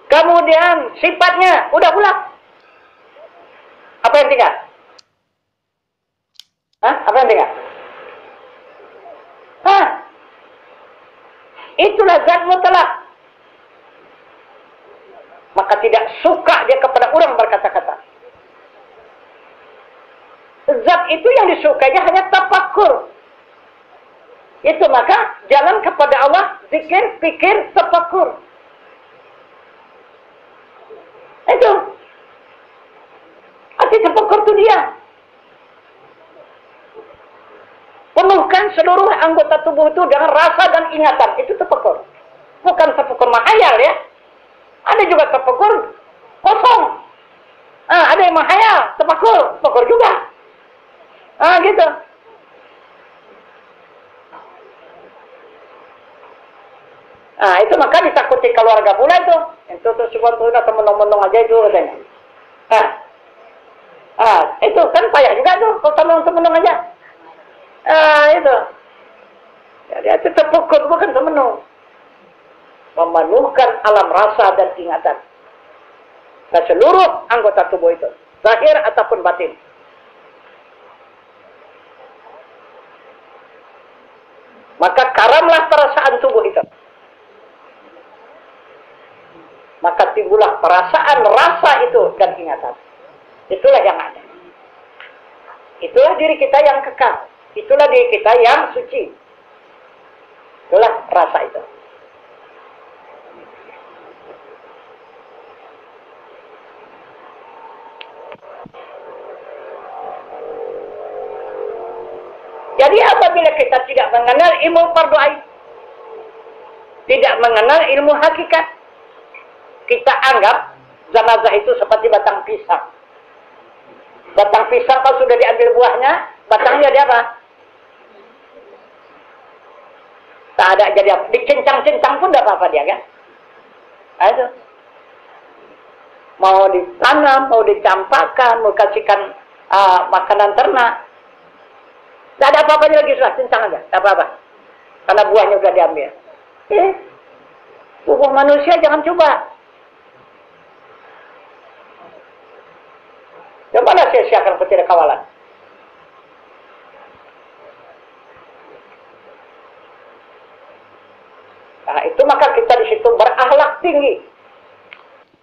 Kemudian sifatnya udah pulang. Apa yang tinggal? Apa yang tinggal? Itulah zat mutlak. Maka tidak suka dia kepada orang berkata-kata. Zat itu yang disukainya hanya tafakkur. Itu maka jalan kepada Allah, zikir, pikir, tafakkur. Itu. Arti tafakkur itu dia. Penuhkan seluruh anggota tubuh itu dengan rasa dan ingatan. Itu tafakkur. Bukan tafakkur menghayal ya. Ada juga tafakkur kosong. Ada yang menghayal, tafakkur juga. Gitu. Itu maka ditakuti keluarga pula itu. Itu tuh sebuah tuh udah temen-temen aja itu katanya. Itu kan payah juga tuh kalau temen-temen aja. itu. Jadi itu terpukul bukan semenuh. Memenuhkan alam rasa dan ingatan ke seluruh anggota tubuh itu, zahir ataupun batin. Maka karamlah perasaan tubuh itu. Maka timbullah perasaan rasa itu dan ingatan. Itulah yang ada. Itulah diri kita yang kekal. Itulah diri kita yang suci. Itulah rasa itu. Jadi apabila kita tidak mengenal ilmu fardu ain, tidak mengenal ilmu hakikat, kita anggap jenazah itu seperti batang pisang. Batang pisang kalau sudah diambil buahnya, batangnya dia apa? Tak ada jadi apa. Dicincang-cincang pun tidak apa-apa dia kan? Itu. Mau ditanam, mau dicampakkan, mau kasihkan makanan ternak. Tidak ada apa-apanya lagi, sudah cincang aja, tidak apa-apa. Karena buahnya sudah diambil. Tubuh manusia jangan coba. Cobalah sia-siakan ketidakkawalan. Nah, itu maka kita di situ berakhlak tinggi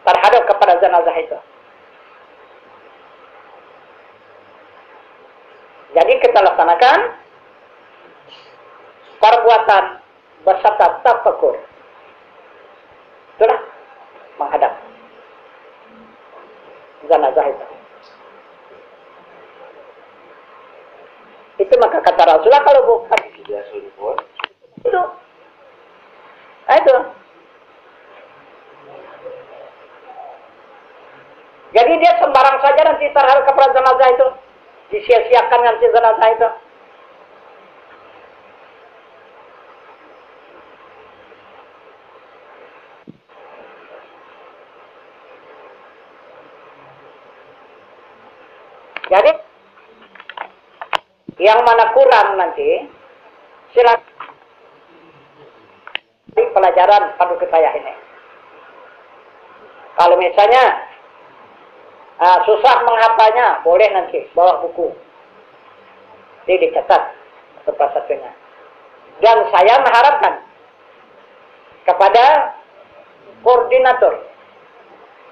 terhadap kepada jenazah itu. Jadi kita laksanakan perbuatan beserta tafakur. Itulah menghadap jenazah itu. Itu maka kata Rasulullah kalau bukan itu. Itu. Jadi dia sembarang saja nanti terhadap kepada jenazah itu. Disia-siakan nanti jenazah itu. Jadi yang mana kurang nanti silakan di pelajaran Fardu Kifayah ini. Kalau misalnya susah menghafalnya, boleh nanti bawa buku. Jadi dicatat tempat satunya. Dan saya mengharapkan kepada koordinator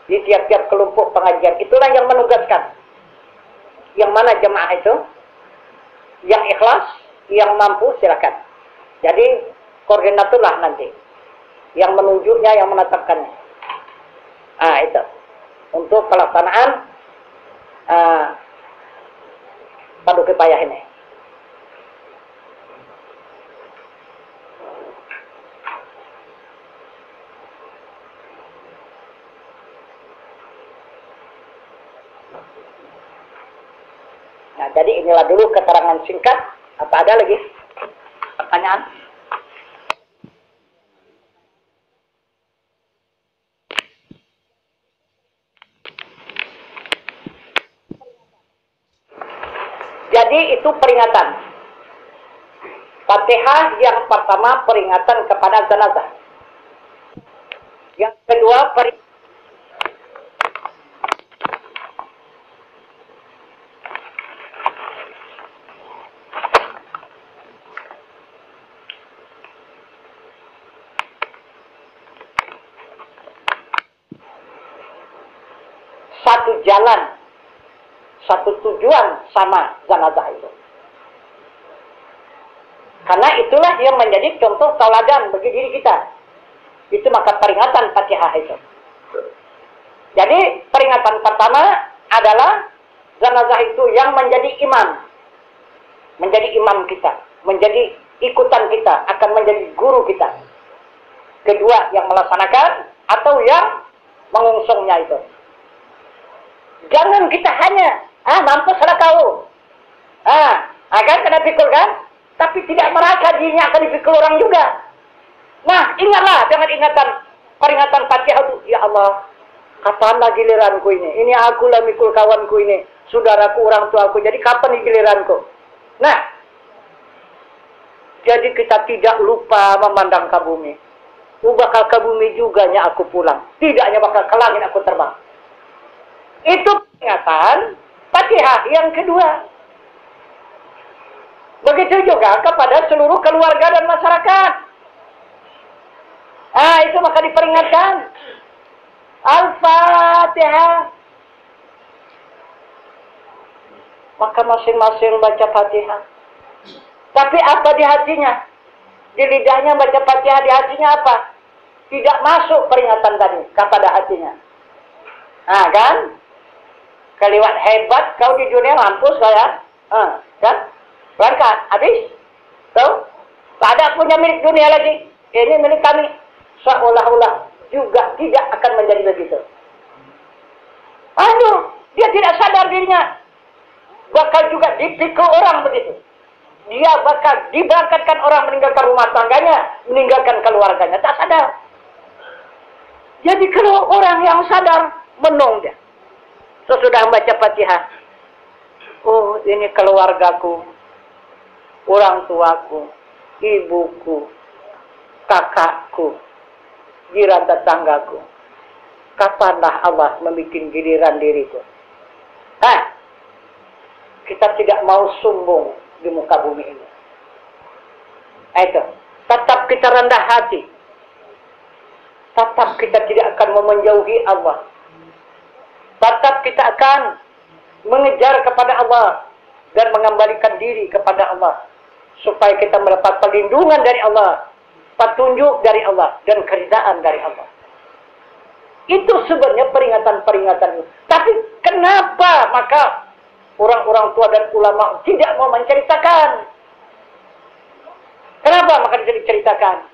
di tiap-tiap kelompok pengajian, itulah yang menugaskan. Yang mana jemaah itu, yang ikhlas, yang mampu silakan. Jadi koordinatorlah nanti yang menunjuknya, yang menetapkannya. Itu untuk pelaksanaan Fardu Kifayah ini. Nah, jadi inilah dulu keterangan singkat. Apa ada lagi pertanyaan? Jadi itu peringatan. Fatihah yang pertama peringatan kepada jenazah. Yang kedua satu jalan, satu tujuan sama jenazah itu. Karena itulah yang menjadi contoh tauladan bagi diri kita. Itu maka peringatan Fatihah itu. Jadi peringatan pertama adalah jenazah itu yang menjadi imam. Menjadi imam kita. Menjadi ikutan kita. Akan menjadi guru kita. Kedua yang melaksanakan atau yang mengungsungnya itu. Jangan kita hanya mampus salah kau. Akan kena pikul kan? Tapi tidak merasa dirinya akan dipikul orang juga. Nah, ingatlah dengan ingatan peringatan Fatihah itu. Ya Allah, kapanlah giliranku ini? Ini aku lah mikul kawanku ini. Saudaraku, orang tuaku. Jadi kapan nih giliranku? Nah, Jadi kita tidak lupa memandang ke bumi. Bakal ke bumi juga nya aku pulang. Tidaknya bakal ke langit aku terbang. Itu peringatan Fatihah yang kedua. Begitu juga kepada seluruh keluarga dan masyarakat. Itu maka diperingatkan. Al-Fatihah. Maka masing-masing baca Fatihah. Tapi apa di hatinya? Di lidahnya baca Fatihah, di hatinya apa? Tidak masuk peringatan tadi kepada hatinya. Kan? Keliwat hebat kau di dunia, mampus saya. Kan? Berangkat, habis. Tahu? Tak ada punya milik dunia lagi. Ini milik kami. Seolah-olah juga tidak akan menjadi begitu. Dia tidak sadar dirinya. Bakal juga dipikul orang begitu. Dia bakal diberangkatkan orang meninggalkan rumah tangganya, meninggalkan keluarganya. Tak sadar. Jadi kalau orang yang sadar, menung dia. Sesudah membaca Fatihah. Oh, ini keluargaku, orang tuaku, ibuku, kakakku, jiran tetanggaku. Kapanlah Allah membuat giliran diriku? Kita tidak mau sombong di muka bumi ini. Itu. Tetap kita rendah hati. Tetap kita tidak akan menjauhi Allah. Tetap kita akan mengejar kepada Allah dan mengembalikan diri kepada Allah. Supaya kita mendapat perlindungan dari Allah, petunjuk dari Allah, dan keridaan dari Allah. Itu sebenarnya peringatan-peringatan. Tapi kenapa maka orang-orang tua dan ulama tidak mau menceritakan? Kenapa maka tidak diceritakan?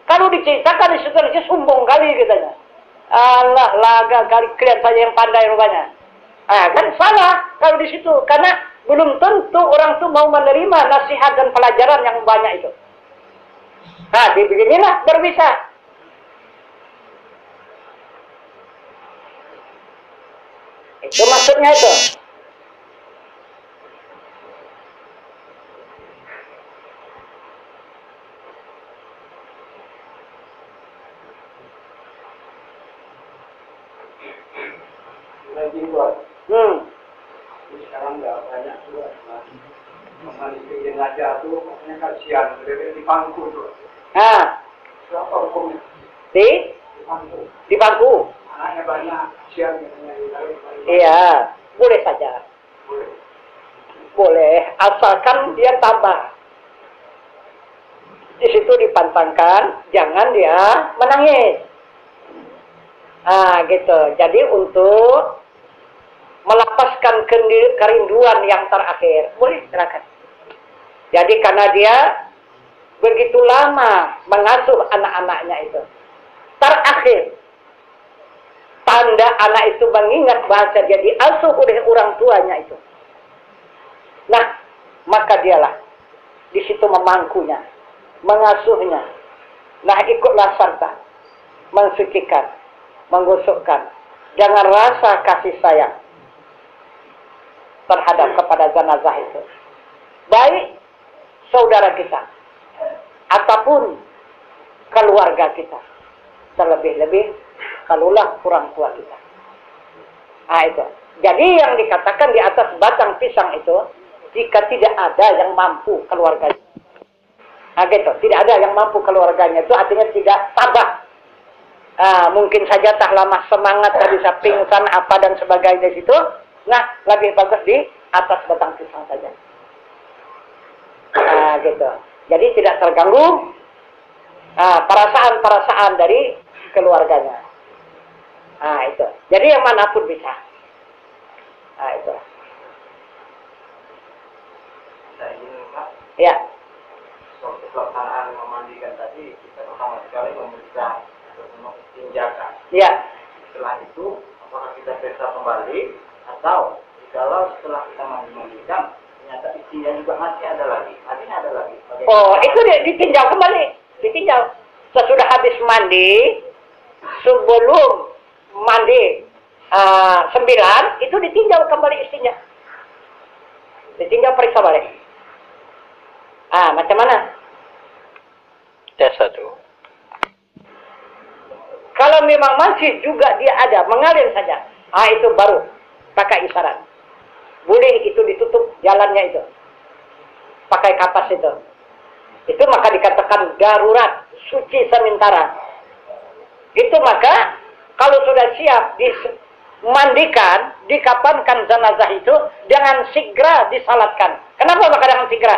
Kalau diceritakan di situ sombong kali katanya. Allah, laga kali kalian saja yang pandai rupanya. Kan salah kalau di situ, karena belum tentu orang itu mau menerima nasihat dan pelajaran yang banyak itu. Beginilah berbisa. Itu maksudnya itu. Sekarang nggak banyak juga. Memiliki jenazah tuh, makanya kasihan. Di pangku tuh. Siapa hukumnya? Di bangku. Anaknya banyak, kasihan. Iya, boleh saja. Boleh, asalkan dia tabah. Di situ dipantangkan, jangan dia menangis. Gitu. Jadi untuk melepaskan kerinduan yang terakhir, boleh silakan. Jadi karena dia begitu lama mengasuh anak-anaknya itu, terakhir tanda anak itu mengingat bahasa dia diasuh oleh orang tuanya itu. Nah, maka dialah di situ memangkunya, mengasuhnya. Nah, ikutlah serta mensucikan, menggosokkan dengan rasa kasih sayang terhadap kepada jenazah itu, baik saudara kita ataupun keluarga kita, terlebih-lebih kalaulah orang tua kita. Itu. Jadi yang dikatakan di atas batang pisang itu, jika tidak ada yang mampu keluarganya, gitu, tidak ada yang mampu keluarganya, itu artinya tidak tabah. Mungkin saja tak lama semangat, tak bisa pingsan apa dan sebagainya di situ. Nah, lebih bagus di atas batang pisang saja. Gitu. Jadi tidak terganggu perasaan-perasaan dari keluarganya. Itu. Jadi yang manapun bisa. Itu. Ya. Waktu pelaksanaan memandikan tadi, kita pertama sekali memeriksa atau menginjakan. Ya. Setelah itu, apakah kita periksa kembali atau kalau setelah kita mandikan ternyata isinya juga masih ada lagi, artinya ada lagi. Itu ditinjau kembali, ditinjau. Sesudah habis mandi, sebelum mandi 9 itu ditinjau kembali isinya, ditinjau periksa balik. Macam mana? memang masih juga dia ada, mengalir saja, itu baru pakai isyarat. Boleh itu ditutup jalannya itu, pakai kapas itu. Itu maka dikatakan darurat, suci sementara. Itu maka kalau sudah siap dimandikan, dikapankan jenazah itu, jangan segera disalatkan. Kenapa maka jangan segera?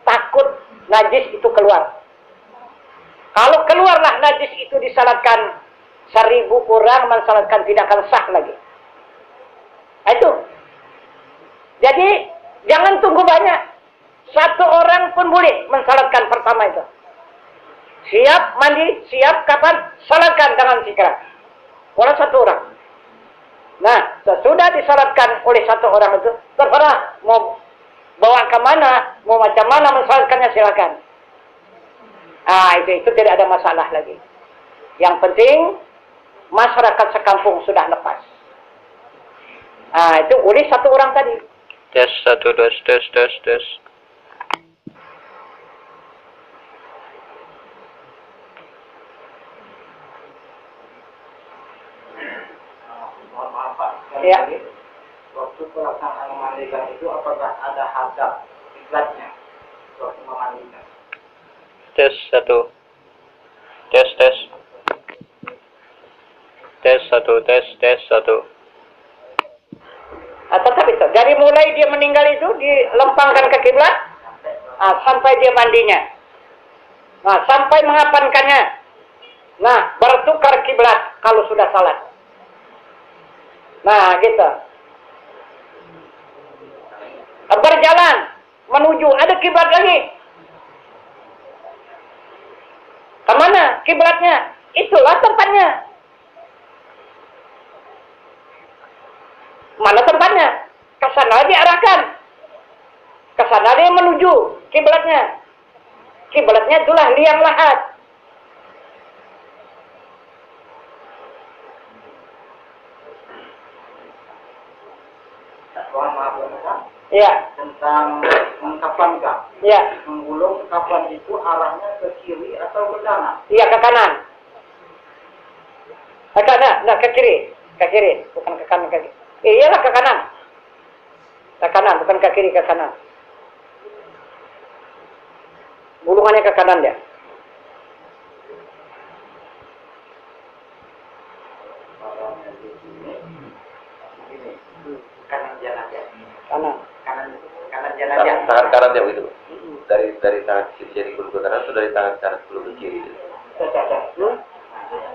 Takut najis itu keluar. Kalau keluarlah najis itu disalatkan, 1000 orang mensalatkan tidak akan sah lagi. Itu. Jadi jangan tunggu banyak. 1 orang pun boleh mensalatkan pertama itu. Siap mandi, siap kapan, salatkan dengan segera. Oleh 1 orang. Nah, sesudah disalatkan oleh 1 orang itu, terserah mau bawa ke mana, mau macam mana mensalatkannya silakan. Itu tidak ada masalah lagi. Yang penting masyarakat sekampung sudah lepas. Itu oleh 1 orang tadi. Tes 1 tes. Mohon maaf Pak, sekali Ya. lagi, waktu pelaksanaan memandikan itu apakah ada hadap kiblatnya waktu memandikan? Tes 1. Tes 1. Tetap itu. Dari mulai dia meninggal itu dilempangkan ke kiblat, sampai dia mandinya. Nah, sampai mengapankannya. Nah, bertukar kiblat kalau sudah salat. Nah, gitu. Berjalan menuju ada kiblat lagi. Kemana kiblatnya? Itulah tempatnya. Mana tempatnya? Ke sana diarahkan. Ke sana dia menuju kiblatnya. Kiblatnya itulah liang lahat. Mohon maaf Pak, Ya, tentang mengkapankah? ya, Menggulung kapan itu arahnya ke kiri atau ke kanan? iya ke kanan. Ke kanan, nah ke kiri, bukan ke kanan ke kiri. Iyalah ke kanan, bukan ke kiri, ke kanan. Gulungannya ke kanan dia. Kanan jenazah. Kanan. Kanan jenazah. Tangan kanan ya begitu. Dari tangan kiri jadi gulung ke kanan atau dari tangan kanan gulung ke kiri?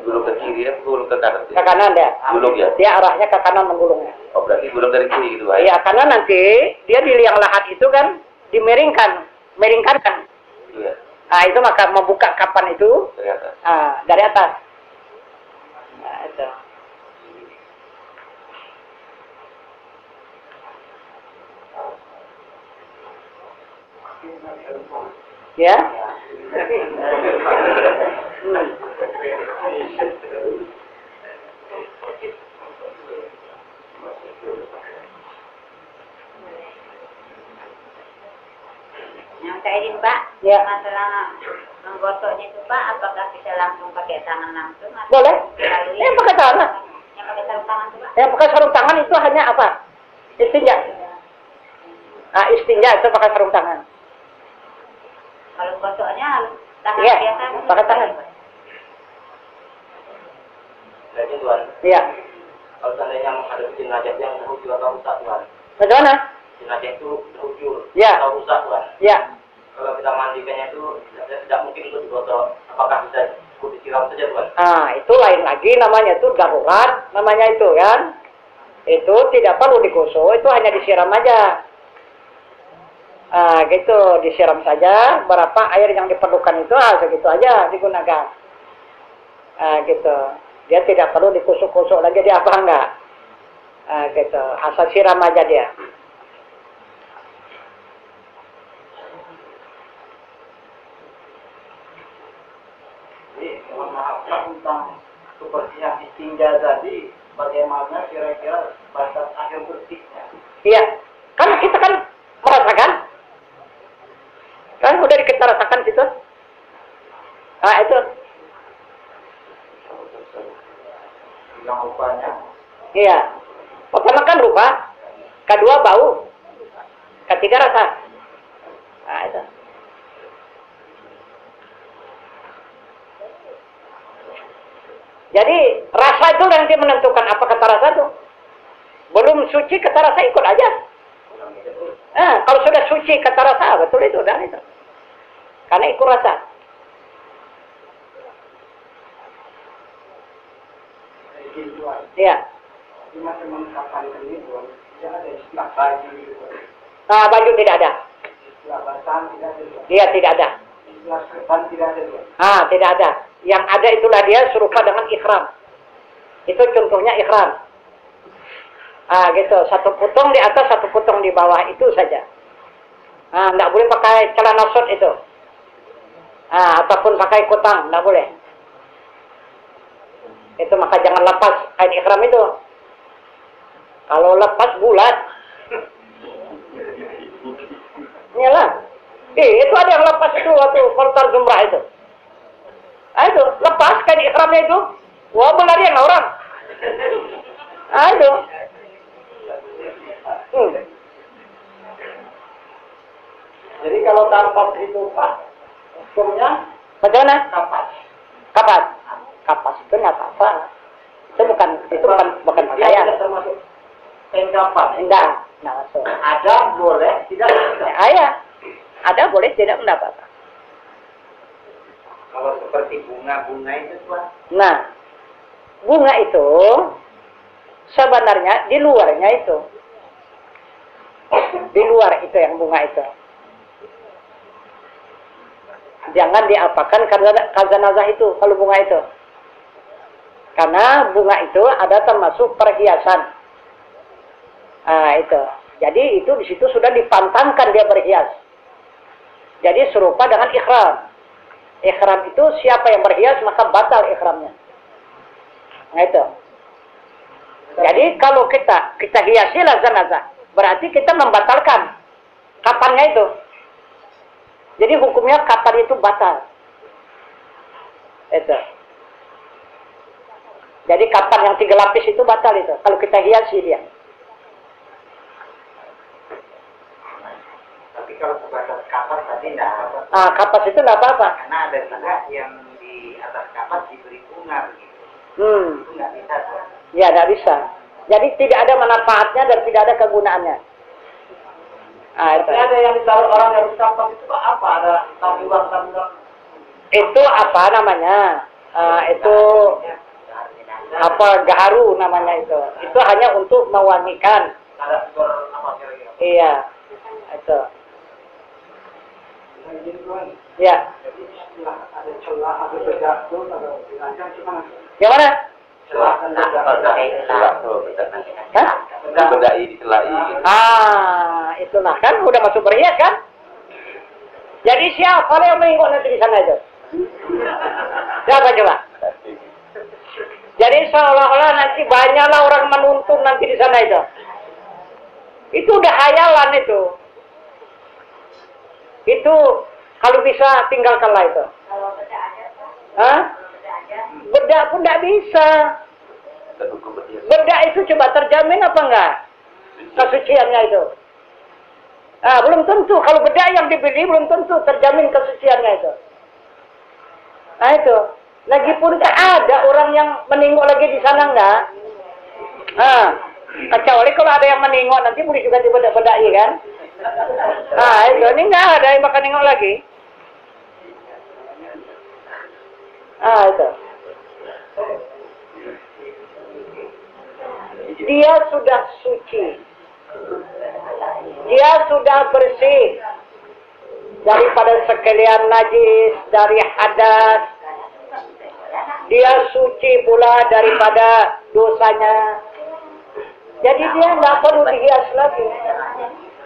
Gulung ke kiri ya, gulung ke kanan. Ke kanan dia. Gulung ya. Dia arahnya ke kanan menggulungnya. Oh berarti gulung dari kiri gitu Pak. Iya, karena nanti dia di liang lahat itu kan meringkan kan. Iya. Itu maka membuka kapan itu Ternyata. dari atas. Nah, itu. Ya. Yang saya izin Pak, Ya. masalah menggosoknya itu Pak, apakah bisa langsung pakai tangan langsung? Atau Boleh. melalui Pakai tangan. Yang pakai sarung tangan itu Pak? Yang pakai sarung tangan itu hanya apa? Istinja. Istinja itu pakai sarung tangan. Kalau gosoknya harus tangan Iya, biasa. pakai tangan. Jadi Tuan, Iya. kalau seandainya menghadapi jenazah yang terujur atau rusak Tuan, Bagaimana? jenazah itu terujur Ya. atau rusak Tuan, Ya. kalau kita mandikannya itu tidak mungkin untuk digosok, apakah bisa cukup disiram saja Tuan? Itu lain lagi namanya itu darurat, namanya itu kan. Itu tidak perlu digosok, itu hanya disiram aja. Gitu, disiram saja berapa air yang diperlukan itu segitu aja digunakan. Gitu. Dia tidak perlu dikusuk-kusuk lagi dia apa enggak. Gitu, asal siram aja dia. Jadi mohon maaf Pak, tentang seperti yang istinja tadi, bagaimana kira-kira batas akhir bersihnya? Iya, kan kita kan merasakan, kan udah kita rasakan situ. Itu Yang rupanya. Iya. Pertama kan rupa, kedua bau, ketiga rasa. Nah, itu. Jadi rasa itu nanti menentukan apa kata rasa itu. Belum suci kata rasa ikut aja. Kalau sudah suci kata rasa betul itu dan itu. Karena ikut rasa. Iya. Nah, baju tidak ada. Iya, tidak ada. Tidak ada. Yang ada itulah dia serupa dengan ikhram. Itu contohnya ikhram. Gitu. Satu putung di atas, satu putung di bawah. Itu saja. Tidak boleh pakai celana short itu. Ataupun pakai kutang. Tidak boleh. Itu maka jangan lepas kain ikhram itu. Kalau lepas bulat. Iyalah. Itu ada yang lepas itu waktu portal Zumrah itu. Itu lepas kain ikhramnya itu. Wah, melarian orang. Itu. Jadi kalau tanpa itu Pak, hukumnya bagaimana? kapas. Kapas. Kapas itu nggak apa-apa. Itu bukan pakaian. Tidak termasuk kain kapas. Enggak masuk. Ada boleh, tidak tidak. Ada boleh, tidak apa-apa. Kalau seperti bunga-bunga itu Pak. Nah, bunga itu sebenarnya di luarnya itu. Di luar itu yang bunga itu. Jangan diapakan kazanazah itu kalau bunga itu. Karena bunga itu ada termasuk perhiasan. Itu. Jadi itu di situ sudah dipantangkan dia berhias. Jadi serupa dengan ikhram. Ikhram itu siapa yang berhias maka batal ikhramnya. Nah itu. Jadi kalau kita hiasilah zanazah, berarti kita membatalkan kapannya itu. Jadi hukumnya kapan itu batal. Itu. Jadi kapan yang 3 lapis itu batal itu. Kalau kita hiasi dia. Tapi kalau sebatas kapas tadi tidak apa. Kapas itu tidak apa-apa. Karena ada juga yang di atas kapas diberi bunga begitu. Itu nggak bisa tuh. Ya, tidak bisa. Jadi tidak ada manfaatnya dan tidak ada kegunaannya. Itu. Ada yang ditaruh orang yang kapas itu apa? Ada tabungan. Itu apa namanya? Itu apa gaharu namanya itu. Itu hanya untuk mewangikan. Ada apa kira-kira? Iya. Itu. Ya. Jadi setelah ada celah, ada bedak tuh, ada belajar gimana? Yang mana? Celah dan bedak. Bedai dicelai gitu. Itulah kan udah masuk berhias kan? Jadi siapa yang mengikut nanti di sana itu? Siapa coba? Jadi seolah-olah nanti banyaklah orang menuntun nanti di sana itu. Itu udah hayalan itu. Itu kalau bisa tinggalkanlah itu. Kalau beda aja, Pak. Beda aja. Bedak pun tidak bisa. Bedak itu coba terjamin apa enggak? Kesuciannya itu. Belum tentu. Kalau bedak yang dibeli belum tentu terjamin kesuciannya itu. Nah itu. Lagipun tak ada orang yang menengok lagi di sana enggak. Kecuali kalau ada yang menengok nanti boleh juga dibedak-bedaki kan. Itu ini enggak ada yang bakal nengok lagi. Itu. Dia sudah suci. Dia sudah bersih daripada sekalian najis, dari hadas. Dia suci pula daripada dosanya. Jadi dia tidak perlu dihias lagi.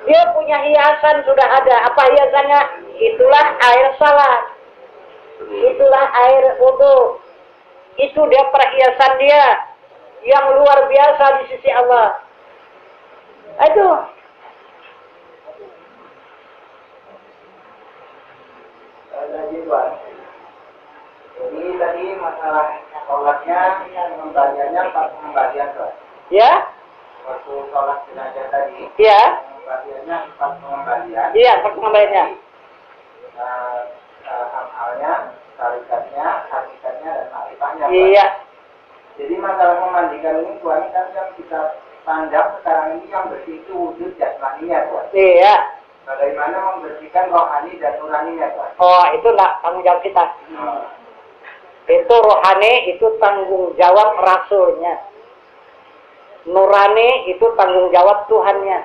Dia punya hiasan sudah ada. Apa hiasannya? Itulah air salat. Itulah air wudu. Itu dia perhiasan dia yang luar biasa di sisi Allah. Itu. Lagi Pak. Jadi tadi masalah sholatnya, pengembaliannya, pas pengembalian Pak. Ya, Waktu sholat jenazah tadi, ya, pengembaliannya, pas pengembalian. iya, pengembaliannya. Amalnya, tarikatnya, hakikatnya, dan makrifahnya Pak. Iya, Jadi masalah memandikan ini Tuhan kan yang kita pandang sekarang ini yang bersih itu wujud jasmaninya Tuhan. iya. Bagaimana membersihkan rohani dan nuraninya Tuhan? Oh, itu enggak tanggung jawab kita. Itu rohani, itu tanggung jawab rasulnya. Nurani itu tanggung jawab Tuhannya.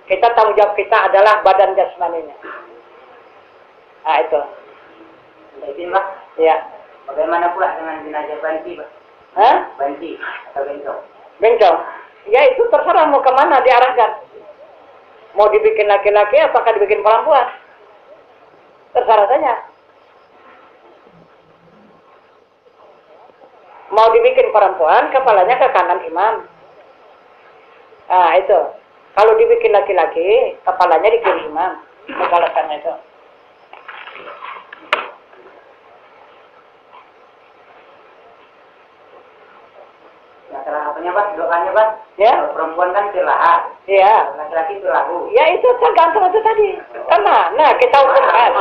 Kita tanggung jawab kita adalah badan jasmaninya. Nah, itu. Jadi Pak, Ya. bagaimana pula dengan jenazah banci Pak? Hah? Banci atau bentong? Bencong? Ya, itu terserah mau kemana diarahkan. Mau dibikin laki-laki apakah dibikin perempuan? Terserah saja. Mau dibikin perempuan, kepalanya ke kanan imam. Nah, itu. Kalau dibikin laki-laki, kepalanya di kiri imam. Megalakannya itu. Masalah apanya Pak? Doanya Pak? Ya? Kalau perempuan kan tilahat, Iya. laki-laki tilahu. Ya, itu tergantung itu tadi. Karena, nah, kita hukumkan.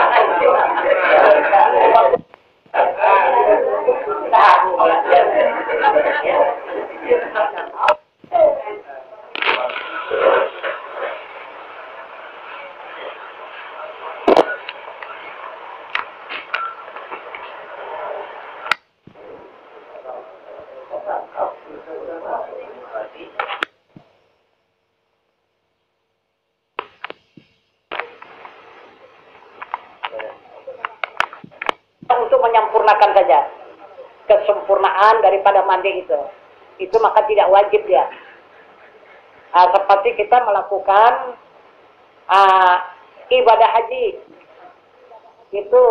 Untuk menyempurnakan saja kesempurnaan daripada mandi itu maka tidak wajib dia. Seperti kita melakukan ibadah haji itu